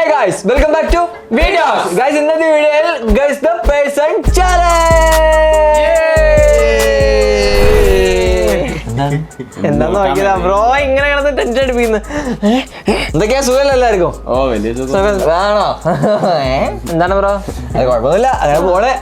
guys, welcome back to Videos. Guys, ഇന്നത്തെ വീഡിയോയിൽ guess the person challenge. എന്താന്ന് നോക്കിയതാ ബ്രോ ഇങ്ങനെ കിടന്ന് ടെൻഷൻ അടിപ്പിക്കുന്നു. എന്തൊക്കെയാ സുഖമല്ല എല്ലാവർക്കും? ഓ വലിയ സുഖം ആണോ? എന്താണ് ബ്രോ? അത് കുഴപ്പമൊന്നുമില്ല, അങ്ങനെ പോണേ.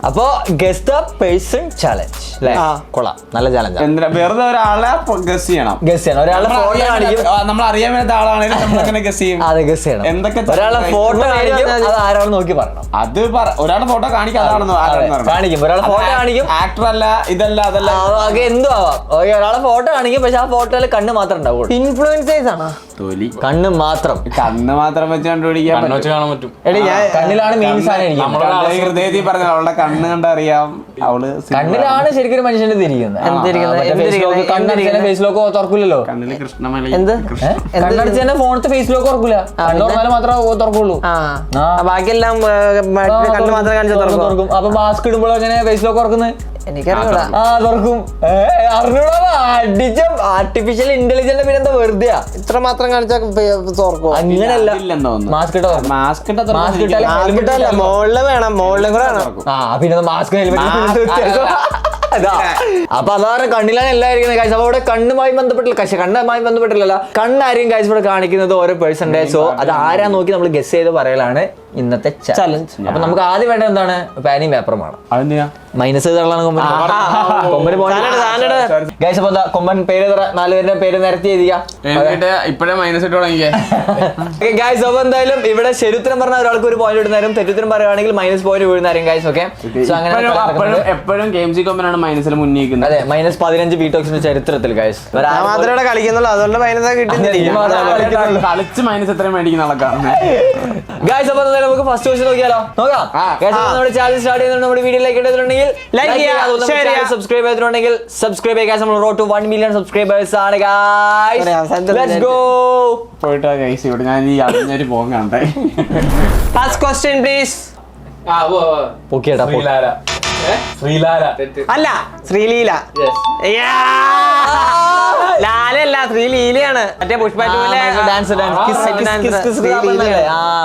അപ്പൊ ഗസ് ദ പേഴ്സൺ ചാലഞ്ച് അല്ലേ? കൊള്ളാം, നല്ല ചാലഞ്ച്. വെറുതെ ഒരാളെ ഗസ് ചെയ്യണം. ഒരാളുടെ ഫോട്ടോ കാണിക്കും, നമ്മൾ അറിയാൻ വേണ്ട ആളാണെങ്കിൽ നമ്മളങ്ങനെ ഗസ് ചെയ്യും. അതെ, ഗസ് ചെയ്യണം. എന്തൊക്കെ ഒരാളുടെ ഫോട്ടോ കാണിക്കും, അത് ആരാണെന്ന് നോക്കി പറയണം. അത് ഒരാളുടെ ഫോട്ടോ കാണിക്കും, അതാണെന്ന് കാണിക്കും. ഒരാളുടെ ഫോട്ടോ കാണിക്കും, ആക്ടർ അല്ല, ഇതല്ല, അതല്ല, എന്തോ ആവാം. ഒരാളെ ഫോട്ടോ കാണിക്കും, പക്ഷെ ആ ഫോട്ടോയിൽ കണ്ണ് മാത്രം ഉണ്ടാവും. ഇൻഫ്ലുവൻസേഴ്സ് ആണോ? കണ്ണ് മാത്രം വെച്ച് കണ്ടുപിടിക്കാൻ കാണാൻ പറ്റും. കണ്ണിലാണ് മെയിൻ സാധനം. ഹൃദയത്തിൽ പറഞ്ഞ അവളുടെ കണ്ണ് കണ്ടറിയാം. അവള് കണ്ണിലാണ് ശരിക്കും ഒരു മനുഷ്യന്റെ തിരിക്കുന്നത്. Face lock തുറക്കില്ലല്ലോ. കണ്ണില് കൃഷ്ണമല കണ്ണടിച്ച് ഫോണത്തെ ഫേസ് ലോക്ക് തുറക്കൂല, കണ്ണുറന്നാലും മാത്രമേ തുറക്കുള്ളൂ. ബാക്കിയെല്ലാം കണ്ണ് മാത്രം കാണിച്ചു തുറക്കും. അപ്പൊ മാസ്ക് ഇടുമ്പോൾ എങ്ങനെ ഫേസ് ലോക്ക് തുറക്കുന്നത്? എനിക്കറിഞ്ഞൂടാ. തുറക്കും. അടിച്ച ആർട്ടിഫിഷ്യൽ ഇന്റലിജന്റ് പിന്നെ എന്താ വെറുതെ ഇത്ര മാത്രം കാണിച്ചാൽ തുറക്കും. അങ്ങനെയല്ല, മാസ്ക് ഇട്ടല്ല, മുകളില് വേണം, മുകളിലും കൂടെ വേണം. പിന്നെ മാസ്ക് ഹെൽമെറ്റ്. അപ്പൊ അതാണ് കണ്ണിലാണ് എല്ലാവരും കാഴ്ച. അപ്പൊ അവിടെ കണ്ണുമായി ബന്ധപ്പെട്ടില്ല, പക്ഷെ കണ്ണുമായി ബന്ധപ്പെട്ടില്ലല്ലോ, കണ്ണായിരിക്കും കാഴ്ച ഇവിടെ കാണിക്കുന്നത് ഓരോ പേഴ്സന്റെ. സോ അത് ആരാ നോക്കി നമ്മൾ ഗസ് ചെയ്ത് പറയലാണ് ഇന്നത്തെ ചലഞ്ച്. അപ്പൊ നമുക്ക് ആദ്യം വേണ്ടത് എന്താണ്? പാനിയും പേപ്പറുമാണ്. മൈനസ് ചെയ്താണ് കൊമ്പൻ പേര്, 4 പേരുടെ പേര് നിരത്തി എഴുതിക്കാം. ഇപ്പഴേ മൈനസ് ഇട്ട് തുടങ്ങിയേ. ഗൈസ്, അപ്പൊ എന്തായാലും ഇവിടെ ശരിയുത്തരം പറഞ്ഞ ഒരാൾക്ക് ഒരു പോയിന്റ് ഇടുന്നേരം, തെറ്റുത്തരം പറയുകയാണെങ്കിൽ -1 വീഴുന്നേരം. Guys, okay. സോ അങ്ങനെ എപ്പോഴും ഗെയിംസ് കൊമ്പനാണ് മൈനസിൽ മുന്നിക്കുന്നത്. അതെ, -15 ബീടോക്സിന്റെ ചരിത്രത്തിൽ. ഗൈസ് മാത്രമേ കളിക്കുന്നുള്ളൂ, അതുകൊണ്ട് മൈനസ് കിട്ടുന്നില്ല. കളിച്ച് മൈനസ് എത്രയും മേടിക്കുന്ന ആൾക്കാണ്. ഗൈസ്, അപ്പൊ നമുക്ക് ഫസ്റ്റ് ക്വസ്റ്റ്യൻ നോക്കിയാലോ? നോക്കാം. നമ്മുടെ ചാനൽ സ്റ്റാർട്ട് ചെയ്യുന്നുണ്ട്. നമ്മുടെ വീഡിയോയിലേക്ക് ഇടുന്നുണ്ടെങ്കിൽ ലൈക്ക് ചെയ്യുക, സബ്സ്ക്രൈബ് ചെയ്തിട്ടുണ്ടെങ്കിൽ സബ്സ്ക്രൈബ് ചെയ്യുക. നമ്മൾ റോഡ് ടു 1 മില്യൺ സബ്സ്ക്രൈബേഴ്സ് ആണ്. Guys, let's go. പോയിട്ടോ ഗൈസ്, ഇവിടെ ഞാൻ ഈ അറിഞ്ഞൊരു പോകാൻ കണ്ടേ. First question please. പൊക്കിയേട്ടാ. അല്ല, ശ്രീലീല. ലാലല്ല, ശ്രീലീലയാണ്. മറ്റേ പുഷ്പ ഡാൻസ്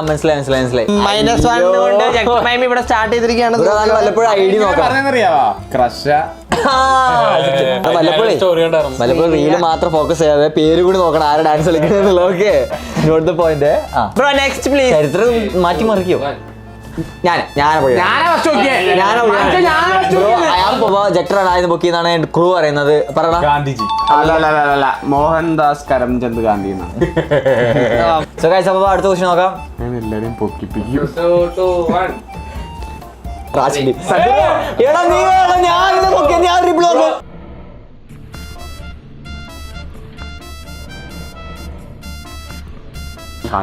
മനസ്സിലായി. -1 കൊണ്ട് ജഗ്മൈം ഇവിടെ സ്റ്റാർട്ട് ചെയ്തിരിക്കുകയാണ്. വല്ലപ്പോഴും ഐഡി നോക്കാം. വല്ലപ്പോഴും റീല് മാത്രം ഫോക്കസ് ചെയ്യാതെ പേര് കൂടി നോക്കണം, ആരെ ഡാൻസ് കളിക്കുന്നത്. Okay, not the point. Next please. ചരിത്രം മാറ്റി മറിക്കോ? ജക്ടറാണ് ബുക്ക് ചെയ്യുന്നതാണ് ക്രൂ പറയുന്നത്. പറയണം. ഗാന്ധിജി അല്ല, മോഹൻദാസ് കരംചന്ദ് ഗാന്ധി. സോ ഗൈസ്, അപ്പൊ അടുത്ത ക്വസ്റ്റ്യൻ നോക്കാം. എല്ലാരും പൊക്കിപ്പിക്കും.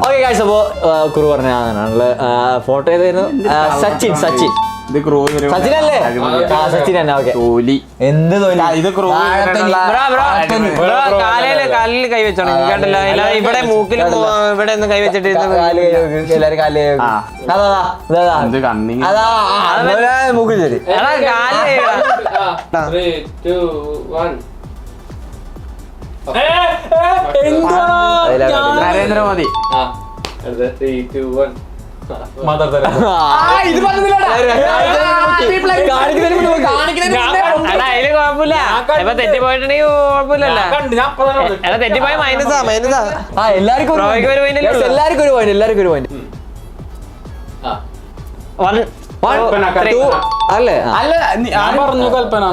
ഓക്കെ ഗൈസ്, അപ്പോ കുറി പറഞ്ഞാണല്ലോ. ഫോട്ടോ ഏതായിരുന്നു? സച്ചിൻ അല്ലേ? സച്ചിൻ തന്നെ. ഓക്കെ, എന്ത് കാലിൽ കൈ വെച്ചോണം, കേട്ടല്ലോ. ഇവിടെ മൂക്കിലും ഇവിടെ ഒന്നും കൈ വെച്ചിട്ട് എല്ലാരും കാലിൽ മൂക്കിൽ ശരി. നരേന്ദ്രമോദി. അതില് കുഴപ്പമില്ല. ഇപ്പൊ തെറ്റിപ്പോയിട്ടുണ്ടെങ്കിൽ കുഴപ്പമില്ലല്ലോ. തെറ്റിപ്പോയ മൈനസാ. എല്ലാവർക്കും ഒരു പോയിന്റ്. അല്ലേ? പറഞ്ഞു കൽപ്പന.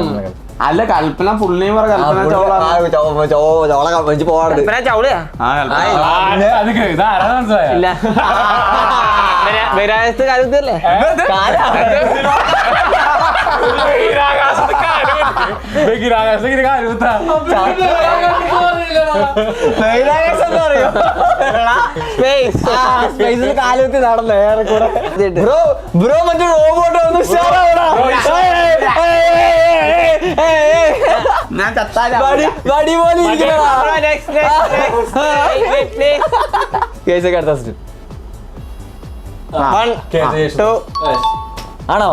അല്ല, കൽപ്പന ഫുൾ നെയിം പറ. ബഹിരാകാശത്ത് കാലത്തല്ലേ? കാലത്ത് നടന്ന ഏറെക്കൂടെ. ബ്രോ മറ്റേ റോബോട്ട് ഒന്ന് ഞാൻ വടി പോലെ ആണോ?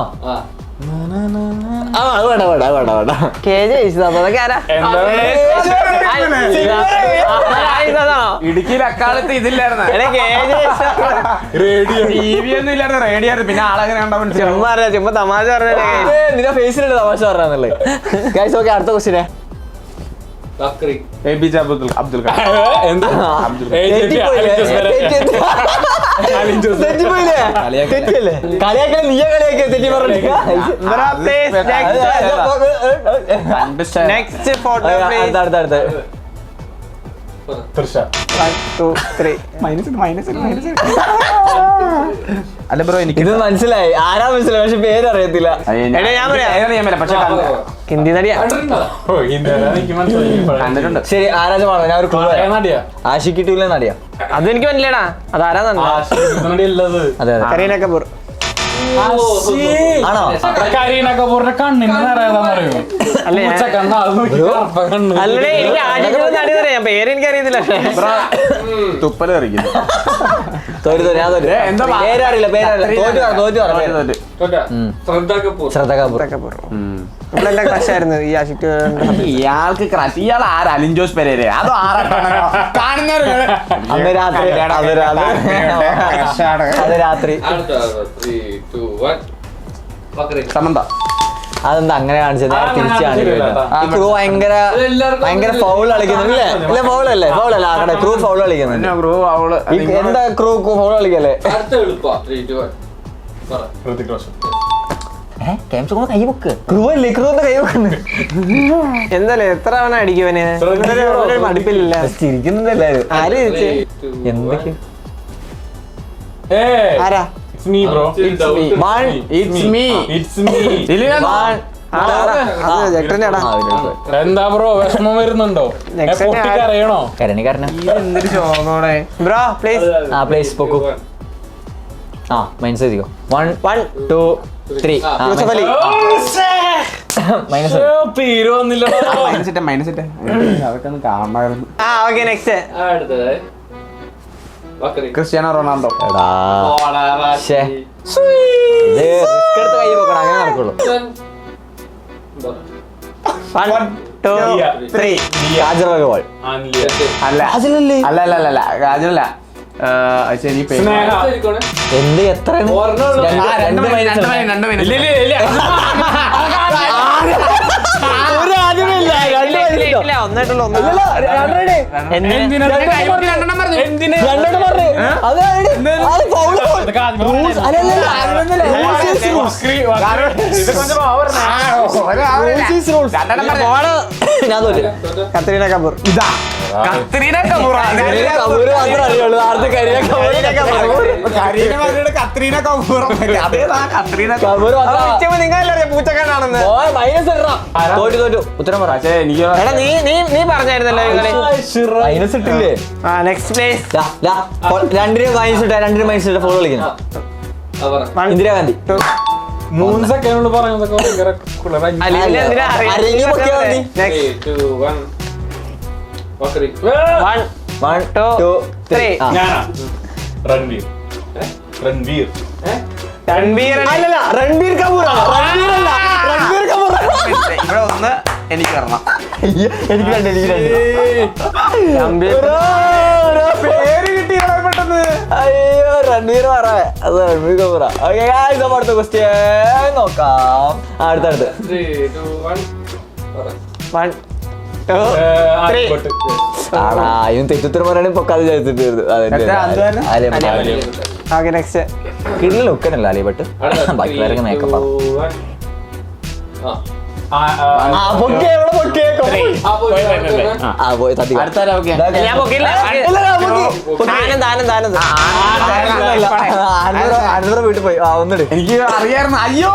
ഇടുക്കിയിൽ അക്കാലത്ത് ഇതില്ലായിരുന്നു. TV ഒന്നും ഇല്ലായിരുന്നു, റേഡിയോ ആയിരുന്നു. പിന്നെ ആളെങ്ങനെ കണ്ടാ മനസ്സിലാവും. ചുമ്മാ അറിയാം, ചുമ്മാ തമാശ പറഞ്ഞേ. നിന്റെ ഫേസിലുള്ള തമാശ പറഞ്ഞാന്നല്ലേ ഗൈസ്. ഓക്കെ, അടുത്ത ക്വസ്റ്റിനെ APJ അബ്ദുൽ കലാം. കളിയാക്കാൻ നീയെ കളിയാക്കിയ തെറ്റി പറഞ്ഞു. നെക്സ്റ്റ് ഫോട്ടോ അടുത്ത അല്ല ബ്രോ, എനിക്ക് ഇത് മനസ്സിലായി, ആരാ മനസ്സിലായി, പക്ഷെ പേരറിയത്തില്ല. ഞാൻ പറയാം, പക്ഷെ ഹിന്ദി നടിയാ. കണ്ടിട്ടുണ്ട്. ശരി, ആരാജമാണ്. ഞാൻ ഒരു ആഷിക്കിട്ടില്ല നടിയാ. അതെനിക്ക് മനസ്സിലാടാ, അതാരാന്ന്. അതെ അതെ. കരീന കപൂർ. ആണോ? കരീന കപൂറിന്റെ കണ്ണിന് അറിയാതാന്നറിയോ? അല്ലേ അല്ലേ, എനിക്ക് ആദ്യം നടി പറയാം, പേര് എനിക്ക് അറിയത്തില്ല. തുപ്പല് കറിക്കുന്നു. പേരറിയില്ല, ശ്രദ്ധ കപൂർ. ഇവളെല്ലാം ക്രഷ് ആയിരുന്നു ഈ ആഷിക്ക്. ഇയാൾക്ക് ക്രഷ്. ഇയാൾ ആരാ? അലിൻ ജോസ് പെരേര. അതോ അന്ന് രാത്രി സമന്ത. അതെന്താ അങ്ങനെ കാണിച്ചത്? തിരിച്ചു കാണിക്കുന്നത്. ക്രൂ ഭയങ്കര ഫൗൾ കളിക്കുന്നില്ലേ? ഇല്ല, ഫൗളല്ലേ? ഫൗളല്ല, അവിടെ ക്രൂ ഫൗൾ കളിക്കുന്നുണ്ട്. എന്താ ക്രൂ ഫൗൾ കളിക്കല്ലേ? കൈ വെക്ക്. ക്രൂ അല്ലേ? ക്രൂ എന്താ കൈ വെക്കുന്നു? എന്തായാലും എത്ര തവണ അടിക്കുവനെ? മടുപ്പില്ല. ചിരിക്കുന്നതല്ലേ? ആര് ചിരിച്ചേ? എന്തൊക്കെ ആരാ? എന്താ ബ്രോ, വിഷമം വരുന്നുണ്ടോ? അറിയണോ? കരണിക്കാരനാ. Bro please. പ്ലേസ് പൊക്കു. മൈനസ് എഴുതിക്കോ. 1 2 3. മൈനസ് പേര് വന്നില്ല. മൈനസിട്ട് അതൊക്കെ ഒന്ന് കാണണമായിരുന്നു. Okay, next Cristiano Ronaldo. കൈ വെക്കണം, അങ്ങനെ നടക്കുള്ളൂ. 1 2 3. രാജറോൾ. അല്ല അതിലല്ലേ? അല്ല ഗാജറല്ല. ശരി, എന്ത് എത്ര ഒന്നായിട്ടുള്ള കത്രീന കപൂർ. ഇതാ കത്രീന കപൂർ. കത്രീന കപൂർ. അതേതാ കത്രീന കപൂർ? നിങ്ങളറിയാം പൂച്ചക്കാരാണെന്ന്. തോറ്റു. ഉത്തരം പറ. നീ പറഞ്ഞായിരുന്നല്ലോ. മൈനസ് ഇട്ടില്ലേ? Next place. 2 മൈനസ് ഇട്ട 2 മൈനസ് ഇട്ട ഫോളോ കളിക്കുന്നു. ഇന്ദിരാഗാന്ധി. 3 സെക്കൻഡ് പറയുന്നതൊക്കെ ഭയങ്കര കുളറായി. 1 2 3. രൺബീർ. അല്ലല്ല, രൺബീർ കപൂർ. ഇവിടെ ഒന്ന് എനിക്ക് വരണം. എനിക്ക് രണ്ട്. പേര് കിട്ടിയോ പെട്ടെന്ന്? അയ്യോ, രൺബീർ പറ. അത് രൺബീർ കപൂറ. അടുത്ത ക്വസ്റ്റ്യൻ നോക്കാം. അടുത്തടുത്ത് 1 2 3. ഇവൻ തെറ്റുത്തരം പറയാനും പൊക്കാതെ ചേർത്തിട്ട് ഓക്കെ, നെക്സ്റ്റ്. കിടില ലുക്കനല്ല അലിപട്ട്. ബാക്കിയുള്ളവരൊക്കെ മേക്കപ്പാ. വീട്ടിൽ പോയി ഒന്നിട്. എനിക്ക് അറിയായിരുന്നു. അയ്യോ,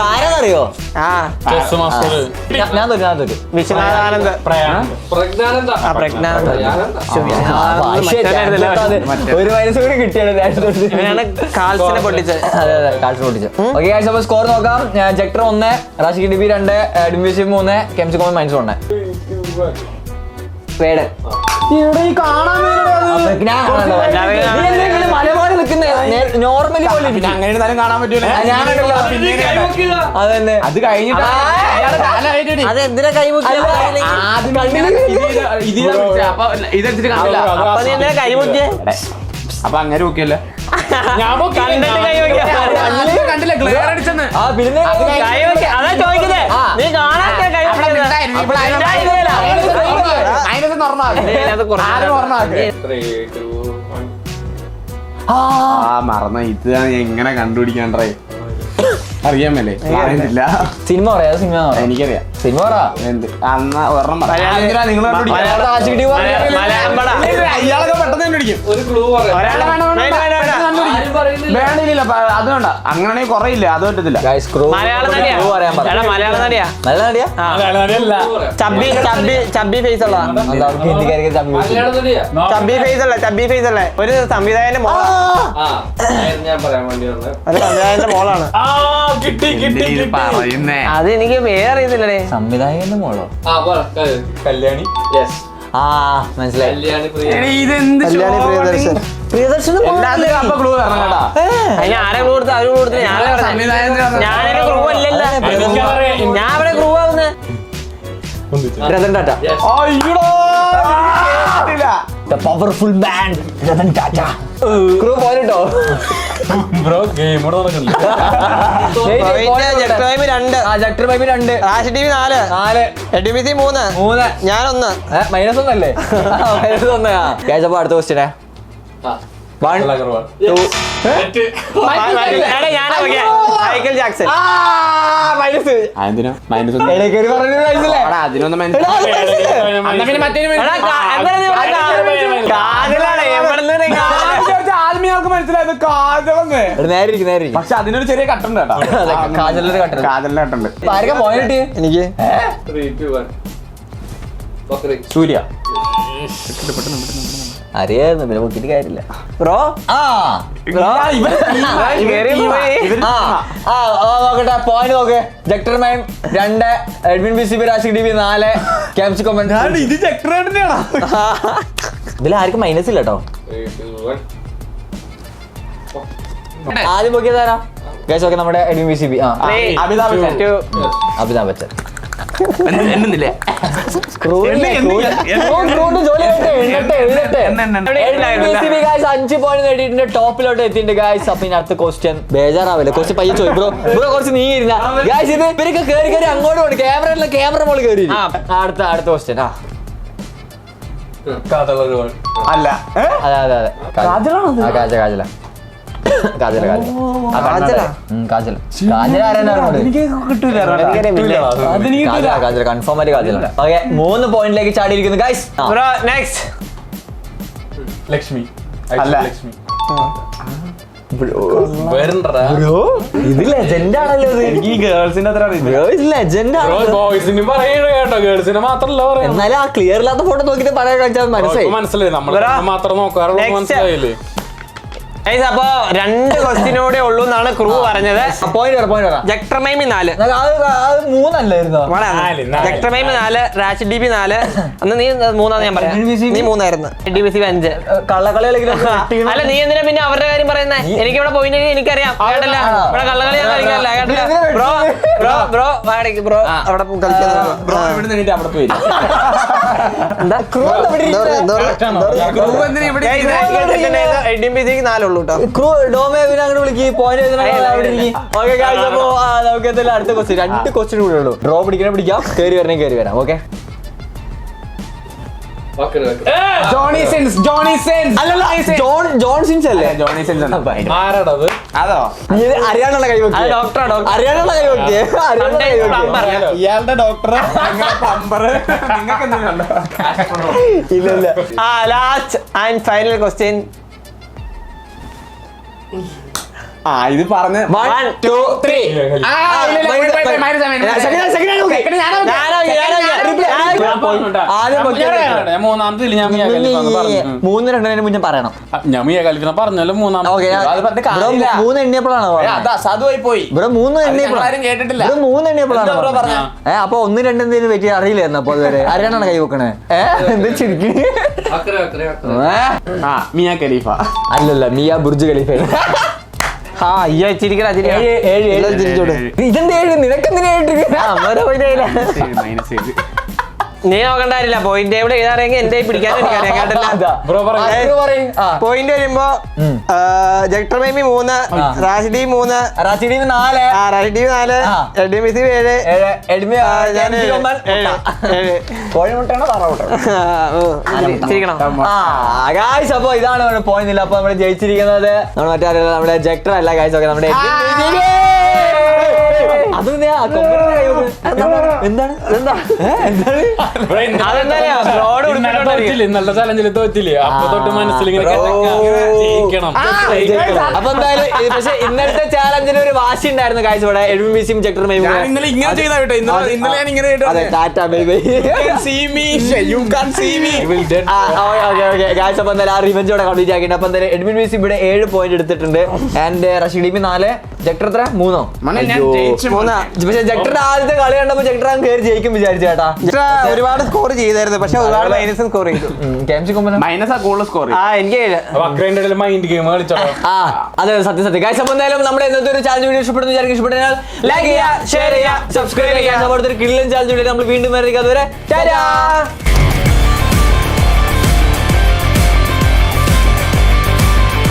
ആരാന്നറിയോ? ഞാൻ തോറ്റു. വിശ്വനാഥാനന്ദ്. ഒരു മൈനസ് കൂടി കിട്ടിയാണ്. കാൽസിനെ പൊട്ടിച്ചത്. അതെ, കാൽസ് പൊട്ടിച്ചു. ഓക്കെ, അപ്പൊ സ്കോർ നോക്കാം. ജക്ടർ 1, റാഷിക് ഡിബി 2, ഡിംബിസി 3, കെംസികോമൻ -1. പേട് മലബാർ നിൽക്കുന്നത് നോർമലി പോലെ അങ്ങനെ കാണാൻ പറ്റൂല. അതന്നെ. അത് കഴിഞ്ഞിട്ട് അത് എന്തിനാ കൈമുക്കിയ? ഇതെടുത്തിട്ട് കാണില്ല. കൈമുക്കിയ അപ്പൊ അങ്ങനെ നോക്കിയല്ലേ ഞാൻ കണ്ടിട്ട് കൈ വെക്കാം. കണ്ടില്ല ക്ലിയർ അടിച്ചെന്ന് ആ പിന്നെ കൈ വെക്ക അതാ ചോദിക്കുന്നേ. നീ കാണാത്ത കൈ വെക്കുന്നത്. അതിനകത്ത് തുറന്നാക്കി ഇതിനകത്ത് കുറച്ച് ആരും തുറന്നാക്കി 3, 2, 1. ആ മറന്ന ഇത് എങ്ങനെ കണ്ടുപിടിക്കാണ്ടേ അറിയാൻ മേലേ അറിയുന്നില്ല സിനിമ പറയാ സിനിമ എനിക്കറിയാം സിനിമ പറ എന്ത് അന്ന് ഒരെണ്ണം പറ. നിങ്ങൾ മലയാളം പടം. അയാളൊക്കെ പെട്ടെന്ന് കണ്ടുപിടിക്കും ഒരു ക്ലൂ പറയാം. ഒരാളെ വേണ്ട, ആരും പറയുന്നില്ല. വേണ്ടില്ല അത് വേണ്ട അങ്ങനെയാണെങ്കിൽ കുറേ ഇല്ല അത് പറ്റത്തില്ല മലയാളം നടിയാ. പറയാൻ പറ എടാ മലയാളം നടിയാ. നല്ല നടിയാ ആ. മലയാളമല്ല. ചബ്ബി ഫേസ് ഉള്ള നമുക്ക് ഹിന്ദിക്കാർക്ക് മലയാളം നടിയാ. ചബ്ബി ഫേസ് ഉള്ള ഒരു സംവിധായകന്റെ മോളാണ്. ആ, അതായിരുന്നു ഞാൻ പറയാൻ വേണ്ടി വന്നത്. ഒരു സംവിധായകന്റെ മോളാണ്. ആ, കിട്ടി കിട്ടി കിട്ടി. പറയുന്നേ അത് എനിക്ക് പേരറിയത്തില്ലേ. സംവിധായകന്റെ മോളോ ആ, പറ. കല്യാണി. യെസ്. ആ മനസ്സിലായി കല്യാണി പ്രിയ. ഇതെന്ത് പ്രിയദർശനും എല്ലാത്തിനും അപ്പൊ ക്ലൂ തരണം കേട്ടാ അതിന് ആരെ ക്ലൂ കൊടുത്ത് അവര് കൊടുത്ത് ഞാനേ പറഞ്ഞു. ഞാനൊരു ക്രൂ അല്ലല്ലോ. ഞാൻ ഇവിടെ ക്രൂ ആവുന്നേ. രതൻ ടാറ്റ Yes. അയ്യോടാ the powerful man Rathan Tata crew പോയിട്ടോ ബ്രോ ഗെയിം ഇവിടെ നടക്കുന്നില്ല. ജക്ടർ ബൈബ് 2, ജക്ടർ ബൈബി 2 റാഷ് ടി വി 4, 4 എഡിബിസി 3, 3 ഞാൻ 1. മൈനസ് ഒന്നല്ലേ മൈനസ് ഒന്നയാ അപ്പൊ അടുത്ത ക്വസ്റ്റ്യനെ ആ, 1 അഗ്രവാൾ. 2 Michael Jackson. മൈനസ് അതിനോ മൈനസ് ഇടയ്ക്കൊരു പറഞ്ഞു മനസ്സിലേ അതിനൊന്നും ആദ്യമേൾക്ക് മനസ്സിലായത് കാജലെന്ന് നേരെ ഇരിക്കും നേരെ ഇരിക്കും പക്ഷെ അതിനൊരു ചെറിയ കട്ടുണ്ട് കേട്ടോ കാജലിന്റെ കട്ടർ കാജലിന്റെ കട്ടുണ്ട് ആർക്കാ പോയിട്ട് എനിക്ക് 3, 2, 1. ബക്രി. സൂര്യ അറിയായിരുന്നു പിന്നെ നോക്കിയിട്ട് കാര്യമില്ല ബ്രോ ആ നോക്കട്ടെ പോയിന്റ് നോക്ക് ജക്ടർ മൈം 2 എഡ്വിൻ ബിസിബി റാഷിക് ഡിബി 4 ക്യാപ്സി കൊമന്റ് ഇത് ചക്രേട്ടനെയാണോ ഇതിൽ ആർക്കും മൈനസ് ഇല്ല കേട്ടോ 3, 2, 1. ആദ്യം നോക്കിയതാരാ ഗൈസ് ഓക്കെ നമ്മുടെ എഡ്വിൻ ബിസിബി ആ അമിതാഭ് ബച്ചൻ. അമിതാഭ് ബച്ചൻ എണ്ണുന്നില്ലേ ജോലി എഴുതട്ടെ 5 പോയിന്റ് നേടിയിട്ടുണ്ട് ടോപ്പിലോട്ട് എത്തിയിട്ടുണ്ട് ഗായ്സ് അപ്പൊ ഇനി അടുത്ത ക്വസ്റ്റ്യൻ ബേജാറാവില്ല ക്വസ്റ്റ്യൻ പയ്യെ ചോദിക്കും ബ്രോ കുറച്ച് നീങ്ങിരുന്ന ഗായ്സ് ഇത് ഇവരൊക്കെ കയറി അങ്ങോട്ട് പോകണം ക്യാമറ മോള് കയറി അടുത്ത ക്വസ്റ്റ്യൻ ആ കാതലൊരുവാൾ. അല്ല അതെ കാജല കൺഫേം ആയിട്ട് കാജല ഓക്കെ 3 പോയിന്റിലേക്ക് ചാടിയിരിക്കുന്നു ഗൈസ് ബ്രോ നെക്സ്റ്റ്. ലക്ഷ്മി. അല്ല. ലക്ഷ്മി. വേറെണ്ടടാ. ഇത് ലെജൻഡ് ആണല്ലോ എനിക്ക് ഈ ഗേൾസിന്റെ അത്ര അറിയില്ല ലെജൻഡ് ആണ് ബോയ്സിനും പറയണ കേട്ടോ, ഗേൾസിനെ മാത്രല്ല പറയുന്നത്. എന്നാലും ആ ക്ലിയർ ഇല്ലാത്ത ഫോട്ടോ നോക്കിട്ട് പറയാൻ കഴിച്ചാൽ മനസ്സിലായി മനസ്സിലായി നമ്മൾ മാത്രം നോക്കാറുള്ളൂ. Next. മനസ്സിലായില്ലേ? അപ്പൊ 2 ക്വസ്റ്റിനോടെ ഉള്ളൂ എന്നാണ് ക്രൂ പറഞ്ഞത്. പോയിന്റ് ജക്ടർമൈമി 4, അത് 3 അല്ലായിരുന്നോ നാല്. ജക്ടർമൈമി 4, റാഷ് ഡിബി 4. അന്ന് നീ 3 ഞാൻ പറയാം. നീ 3 ആയിരുന്നു. ഡിബിസി 5. കള്ളക്കളി അല്ല നീ എന്തിനാ പിന്നെ അവരുടെ കാര്യം പറയുന്നേ? എനിക്ക് ഇവിടെ പോയിന്റ് എനിക്കറിയാം കേട്ടല്ല. ഇവിടെ കള്ളകളി കളിക്കാനല്ല കേട്ടല്ല. ബ്രോ ബ്രോ ബ്രോ അവിടെ ബ്രോ ഇവിടെ നിന്നിട്ട് അവിടെ പോയി ഡിബിസിക്ക് 4 ഉള്ളൂ കേട്ടോ. ഡോമേവിനെ അങ്ങോട്ട് വിളിക്ക് പോയിന്റ് നമുക്ക് എന്തായാലും അടുത്ത ക്വസ്റ്റ്യൻ 2 ക്വസ്റ്റ്യൻ കൂടെ ഉള്ളൂ ഡ്രോ പിടിക്കാം കയറി വരാം okay Johnny Sins John Sins അല്ലേ ജോണി സെൻസ് ആരാടത്? അതോ നീ അറിയാനുള്ള കൈ അത് ഡോക്ടറാ അറിയാനുള്ള കൈ വെക്കിയേ ഇയാളുടെ ഡോക്ടർ പ്ലംബർ നിങ്ങൾക്ക് എന്തെങ്കിലും ഇല്ല ലാസ്റ്റ് ആൻഡ് ഫൈനൽ ക്വസ്റ്റ്യൻ. ഇത് പറഞ്ഞ് 1 2 3 ഞാൻ മൂന്നാമതിൽ ഞാൻ മിയ ഖലീഫാന്ന് പറഞ്ഞു. 3-2 മുന്നേ പറയണം ഞാൻ മിയ ഖലീഫിനെ പറഞ്ഞല്ലോ മൂന്നാമത്. അത് പറഞ്ഞിട്ട് കാര്യമില്ല. 3 എണ്ണിയപ്പോഴാണ് അത് അസാധുവായി പോയി ഇവിടെ 3 എണ്ണിയപ്പോഴാണ് ആരും കേട്ടിട്ടില്ല. ഇവിടെ 3 എണ്ണിയപ്പോഴാണ് എന്താ ബ്രോ പറഞ്ഞേ? അപ്പൊ 1 2 എന്തെങ്കിലും പറ്റി അറിയില്ലായിരുന്നു അപ്പൊ അതുവരെ ആരാണ് കൈ വെക്കണേ എന്താ ചിരിക്ക് മിയ ഖലീഫ അല്ലല്ല മിയ ബുർജ് ഖലീഫ ചിരിക്കണ ഇതെന്താ 7 നിനക്കെന്തിനാ 7 മൈനസ് ചെയ്ത് നീ നോക്കണ്ട കാര്യമില്ല പോയിന്റ് ടേബിൾ എഴുതാറിയെങ്കിൽ എന്റെ പിടിക്കാനും എനിക്കറിയാം കേട്ടല്ല ബ്രോ പറയും പോയിന്റ് വരുമ്പോ ജക്ടർ മേമി 3, റാഷിദി 3, റാഷിദി 4, റാഷിദി 4, എഡ്മിസി 7, കോഴിമുട്ടയാണോ താറാമുട്ടയാണോ? ചിരിക്കണം ഗായ്സ് അപ്പൊ ഇതാണ് നമ്മുടെ പോയിന്റ്. അപ്പൊ നമ്മള് ജയിച്ചിരിക്കുന്നത് നമ്മൾ മറ്റേ നമ്മുടെ ജക്ടർ അല്ല ഗായ്സ്. ഒക്കെ നമ്മുടെ ഇന്നലത്തെ ചലഞ്ചിൽ തോറ്റില്ലേ അപ്പൊ തൊട്ട് മനസ്സിൽ ഇങ്ങനെ ജയിക്കണം. അപ്പൊ എന്തായാലും പക്ഷെ ഇന്നലത്തെ ചാലഞ്ചിന് ഒരു വാശി ഉണ്ടായിരുന്നു ഗായ്സ്. ഇവിടെ എഡ്മിസിയും ജക്ടർ മേമും ഇന്നലെ ഇങ്ങനെ ചെയ്താ കേട്ടോ. ഇന്നലെ ഞാൻ ഇങ്ങനെ ടാറ്റാ ബൈ ബൈ. ഗായ്സ് അപ്പൊ എന്തായാലും ആ റിവെഞ്ച് ഇവിടെ കംപ്ലീറ്റ് ആക്കിയിട്ടുണ്ട്. അപ്പൊ എന്തായാലും എഡ്മിൻ മിസ് ഇവിടെ 7 പോയിന്റ് എടുത്തിട്ടുണ്ട്. ആൻഡ് റഷീഡിമി 4, ജക്ടർ എത്ര 3? പക്ഷെ ജക്ടറിന്റെ ആദ്യത്തെ കളി കണ്ടപ്പോ ജക്ടർ കയറി ജയിക്കും വിചാരിച്ചു ചേട്ടാ. ഒരുപാട് സ്കോർ ചെയ്തായിരുന്നു, പക്ഷെ ഒരുപാട് മൈനസും സ്കോർ ചെയ്തു. മൈനസ് ആ കൂടുതൽ സ്കോർ എനിക്ക് അക്രൈൻ്റെ മൈൻഡ് ഗെയിം കളിച്ചോ. അതെ സത്യം സത്യം. ഗായ്സ് അപ്പൊ എന്തായാലും നമ്മുടെ ഇന്നത്തെ ഒരു ചാലഞ്ച് വീഡിയോ ഇഷ്ടപ്പെടുന്ന വിചാരിക്കും. ഇഷ്ടപ്പെട്ടാൽ ലൈക്ക് ചെയ്യുക, ഷെയർ ചെയ്യുക, സബ്സ്ക്രൈബ് ചെയ്യുക. നമ്മുടെ ഒരു കിടിലൻ ചാലഞ്ച് വീഡിയോ നമ്മൾ വീണ്ടും വരാം. അതുവരെ ടാറ്റാ.